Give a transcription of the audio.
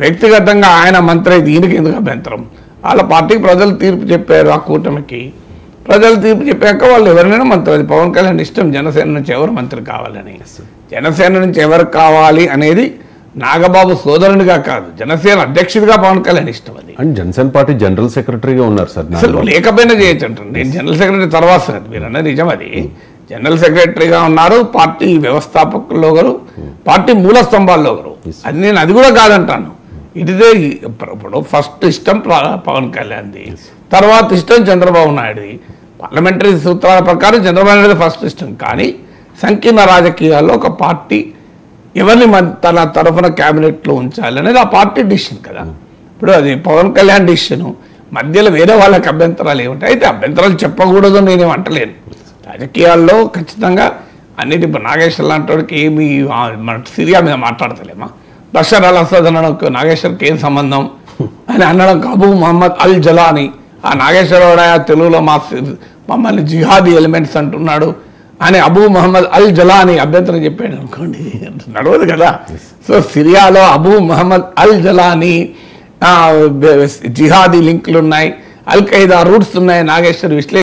వ్యక్తిగతంగా ఆయన మంత్రి దీనికి ఎందుకు అభ్యంతరం? వాళ్ళ పార్టీకి ప్రజలు తీర్పు చెప్పారు, ఆ కూటమికి ప్రజలు తీర్పు చెప్పాక వాళ్ళు ఎవరినైనా మంత్రి, అది పవన్ కళ్యాణ్ ఇష్టం జనసేన నుంచి ఎవరు మంత్రి కావాలని. జనసేన నుంచి ఎవరు కావాలి అనేది నాగబాబు సోదరునిగా కాదు, జనసేన అధ్యక్షుడిగా పవన్ కళ్యాణ్ ఇష్టం. అది అండ్ జనసేన పార్టీ జనరల్ సెక్రటరీగా ఉన్నారు సార్. అసలు లేకపోయినా చేయొచ్చు అంటారు. నేను జనరల్ సెక్రటరీ తర్వాత సార్, మీరు అన్నది నిజం. అది జనరల్ సెక్రటరీగా ఉన్నారు, పార్టీ వ్యవస్థాపకుల్లో ఒకరు, పార్టీ మూల స్తంభాల్లో ఒకరు. అది నేను అది కూడా కాదంటాను. ఇదే ఇప్పుడు ఫస్ట్ ఇష్టం పవన్ కళ్యాణ్ది, తర్వాత ఇష్టం చంద్రబాబు నాయుడుది. పార్లమెంటరీ సూత్రాల ప్రకారం చంద్రబాబు నాయుడు ఫస్ట్ ఇష్టం. కానీ సంకీర్ణ రాజకీయాల్లో ఒక పార్టీ ఎవరిని తన తరఫున క్యాబినెట్లో ఉంచాలి అనేది ఆ పార్టీ డిసిషన్ కదా. ఇప్పుడు అది పవన్ కళ్యాణ్ డిసిషను, మధ్యలో వేరే వాళ్ళకి అభ్యంతరాలు ఏమిటాయి? అయితే అభ్యంతరాలు చెప్పకూడదు నేనేం అంటలేను. రాజకీయాల్లో ఖచ్చితంగా అన్నిటి నాగేశ్వర్ లాంటి వాడికి ఏమి మన సిరియా మీద మాట్లాడతలేమా? బషర్ అల్ అసద్ అనడానికి నాగేశ్వర్కి ఏం సంబంధం అని అనడం, అబూ మహమ్మద్ అల్ జలాని, ఆ నాగేశ్వరరావు తెలుగులో మమ్మల్ని జిహాదీ ఎలిమెంట్స్ అంటున్నాడు అని అబూ మహమ్మద్ అల్ జలాని అభ్యంతరం చెప్పాడు అనుకోండి, నడవదు కదా. సో సిరియాలో అబూ మహమ్మద్ అల్ జలాని జిహాదీ లింకులు ఉన్నాయి, అల్ ఖైదా రూట్స్ ఉన్నాయి, నాగేశ్వర్ విశ్లేషణ